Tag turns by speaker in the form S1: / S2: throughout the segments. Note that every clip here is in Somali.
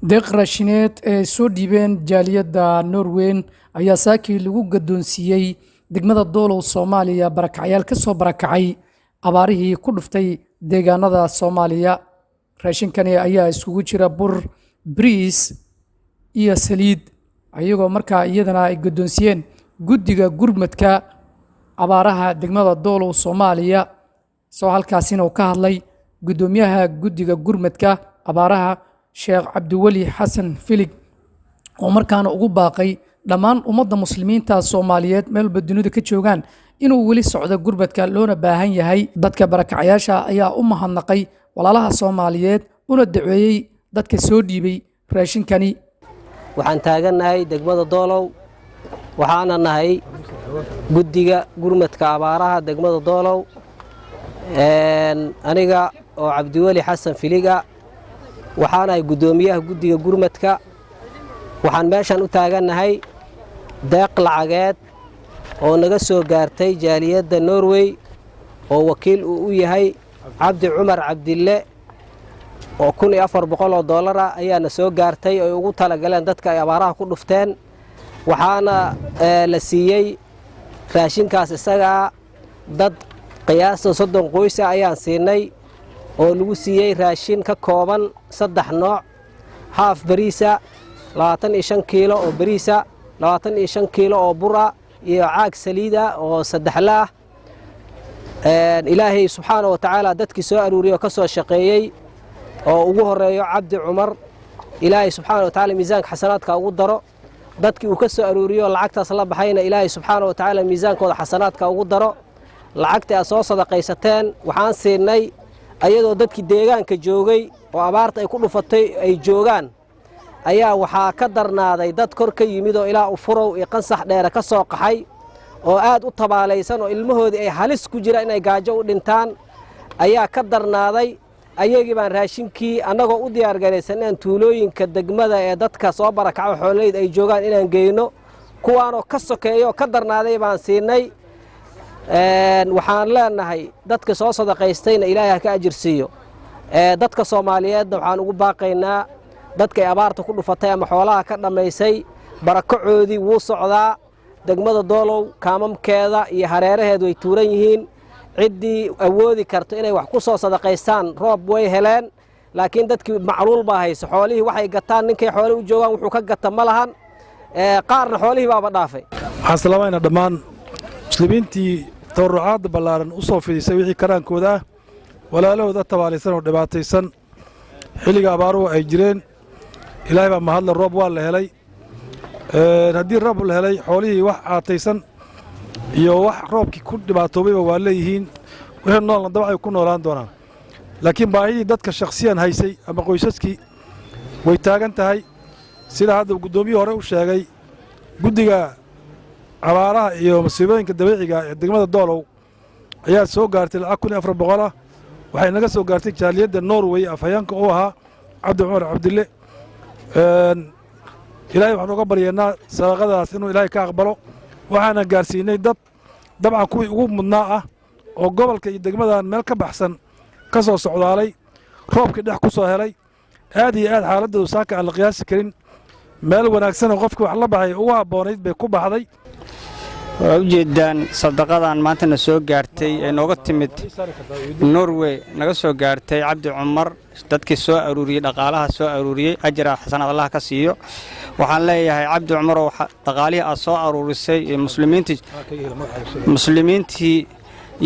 S1: deeq raashineed ee soo dhiibeen jaaliyadda Norweyn ayaa saakii lagu gadoonsiiyey degmada Doolow Soomaaliya barakacyaal ka soo barakacay abaarihii ku dhuftay deegaanada Soomaaliya. Raashinkani ayaa isugu jira bur, bariis iyo saliid, ayagoo markaa iyadana ay gadoonsiyeen guddiga gurmadka abaaraha degmada Doolow Soomaaliya. soo halkaasina uu ka hadlay gudoomiyaha guddiga gurmadka abaaraha Sheekh Cabdiwali Xasan Filig oo markaana ugu baaqay dhammaan ummadda muslimiinta Soomaaliyeed meel dunida ka joogaan inuu weli socdo gurmadka loona baahan yahay. Dadka barakacayaasha ayaa u mahadnaqay walaalaha Soomaaliyeed una duceeyay dadka soo dhiibay raashinkani.
S2: waxaan taaganahay degmada Doolow, waxaana nahay guddiga gurmadka abaaraha degmada Doolow. aniga oo Cabdiwali Xasan Filiga waxaan ahay gudoomiyaha guddiga gurmadka. waxaan meeshan u taaganahay deeq lacageed oo naga soo gaartay jaaliyadda Norway oo wakiil u yahay Cabdi Cumar Cabdille oo $1400 ayaa na soo gaartay oo ugu talagaleen dadka ay abaaraha ku dhufteen. waxaana la siiyey raashinkaas isaga dad qiyaasta 30 qoys ayaan siinay oo lagu siiyey raashin ka kooban 3 nooc: haaf bariisa, 25 kiilo oo bariisa, 25 kiilo oo bura iyo caag saliida oo 3 laah. ilaahay subxaanahu wa tacaala dadkii soo aruuriyo ka soo shaqeeyay oo ugu horeeyo Cabdi Cumar, ilaahay subxaanahu wa tacaala miisaanka xasanaadka ugu daro. dadkii uu ka soo aruuriyo lacagtaas la baxayna ilaahay subxaanahu wa tacaala miisaankooda xasanaadka ugu daro. lacagtii aad soo sadaqaysateen waxaan siinay ayadoo dadkii deegaanka joogay oo abaarta ay ku dhufatay ay joogaan, ayaa waxaa ka darnaaday dad kor ka yimid oo ilaa u furow iyo qansax dheere ka soo qaxay oo aad u tabaalaysan oo ilmahoodii ay halis ku jiraan inay gaajo u dhintaan ayaa ka darnaaday. ayagii baan raashinkii annagoo u diyaargaraysan inaan tuulooyinka degmada ee dadka soo barakaco xoolayd ay joogaan inaan geyno, kuwaanoo ka sokeeyo ka darnaaday baan siinay. waxaan leenahay dadka soo sadaqaystayna ilaahay ha ka ajir siiyo. dadka Soomaaliyeedna waxaan ugu baaqaynaa dadka ay abaarta ku dhufatay ama xoolaha ka dhamaysay barakacoodii wuu socdaa. degmada Doolow kaamamkeeda iyo hareeraheedu way tuuran yihiin. ciddii awoodi karto inay wax ku soo sadaqaystaan roob way heleen, laakiin dadkii macluul baa hayso. xoolihii waxay gataan, ninkay xoolo u joogaan wuxuu ka gata ma lahan, qaarna xoolihii baaba dhaafay.
S3: waxaan salaamayna dhammaan muslimiintii tabarucaadda ballaaran u soo fidisay wixii karaankooda ah, walaalahooda tabaalaysan oo dhibaataysan xilliga abaaruhu ay jireen. ilaahay baa mahadle, roob waa la helay. haddii roob la helay, xoolihii wax caataysan iyo wax roobkii ku dhibaatoobayba waa leeyihiin. wixii noolna dabacay ku noolaan doonaan, laakiin baahidii dadka shakhsiyan haysay ama qoysaskii way taagan tahay. sida hadda guddoomiyihii hore u sheegay, guddiga abaaraha iyo masiibooyinka dabiiciga ee degmada Doolow ayaa soo gaartay lacag $1400 ah. waxay naga soo gaartay jaaliyadda Norway afhayeenka u ahaa Cabdi Cumar Cabdille. ilaahay waxaan uga baryaynaa sadaqadaas inuu ilaahay ka aqbalo. waxaana gaarsiinay dad dabcan kuwii ugu mudnaa ah oo gobolka iyo degmadan meel ka baxsan ka soo socdaalay, roobkii dhex ku soo helay. aad iyo aad xaaladoodu saaka aan la qiyaasi karin. meel wanaagsan oo qofkii wax la baxay ugu habboonayd bay ku baxday.
S4: waa ujeedaan sadaqadan maanta na soo gaartay ee nooga timid Norway, naga soo gaartay Cabdi Cumar, dadkii soo aruuriyay dhaqaalaha soo aruuriyay, ajra xasanaad Allah ka siiyo. waxaan leeyahay Cabdi Cumar oo dhaqaalihii aad soo aruurisay ee muslimiintii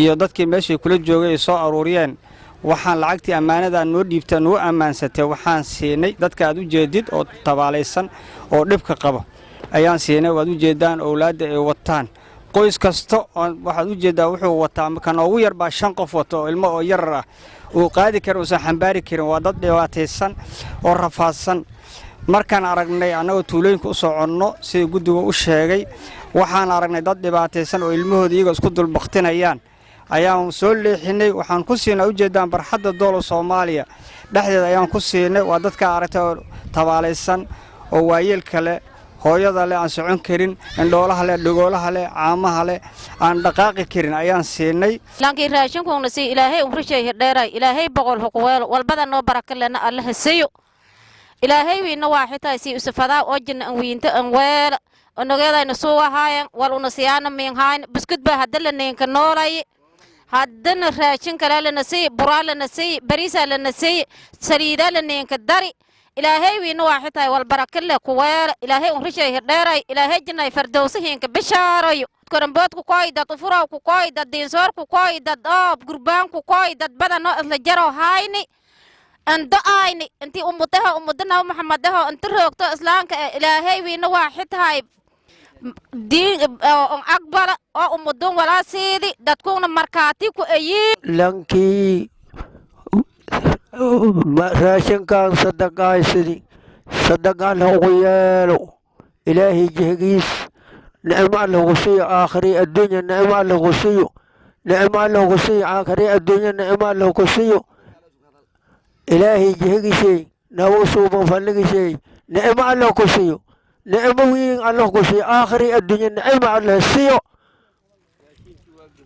S4: iyo dadkii meeshii kula joogay soo aruuriyeen, waxaan lacagtii ammaanada noo dhiibtay noo ammaansatay waxaan siinay dadka aad u jeedid oo tabaalaysan oo dhibka qaba ayaan siinay. waad u jeedaan awlaadda ay wataan, qoys kasta waxaad u jeedaa wuxuu wataa kan ugu yar baa 5 qof wato oo ilmo oo yar ah uu qaadi karo oo xambaari karin. waa dad dhibaataysan oo rafaadsan. markaan aragnay annagoo tuulooyinka u soconno sida guddiga u sheegay, waxaan aragnay dad dhibaataysan oo ilmahooda iyaga isku dulbaqtinayaan ayaan soo leexinay. waxaan ku siinay u jeedaan barxadda Doolow Soomaaliya dhexdeeda ayaan ku siinay. waa dadka aragtay oo tabaalaysan oo waayeel kale, hooyada leh aan socon karin, indhoolaha leh, dhagoolaha leh, caamaha leh aan dhaqaaqi karin ayaan siinay.
S5: laakiin raashinkoona si ilaahay u rishay dheeray, ilaahay boqol huqweel walbada noo baraka lena Allah siiyo. إلهي وين واحد سي أسفدا أجن وينت أنوال ونقول نسوا هاي والونسيان من هاي بسكت بهدل نينك نولاي هدن راشن كلا لنسي برا لنسي بريسة لنسي سريدة لنينك الدري إلهي وين واحد والبركة لقوال إلهي ونرشة هداري إلهي جنا فردوسه إنك بشاري كرنبات كوكايدة طفرة كوكايدة دينسور كوكايدة داب قربان كوكايدة بدن الجرو هايني أنت آيني أنت أمتنا محمدها أنت رأيت إسلامك إلهي وين واحد هاي دين أكبر أو أمدون ولا سيدي دتكون مركاتي كأيي
S6: لانكي راشن كان صدقاء سيدي صدقاء له إلهي جهجيس نعم الله غسي آخري الدنيا نعم الله غسي نعم الله غسي آخري الدنيا نعم الله غسي إلهي جهجيسي نوسو بفلقسي نعم الله غسي نعم وين الله غسي آخري الدنيا نعم الله سيو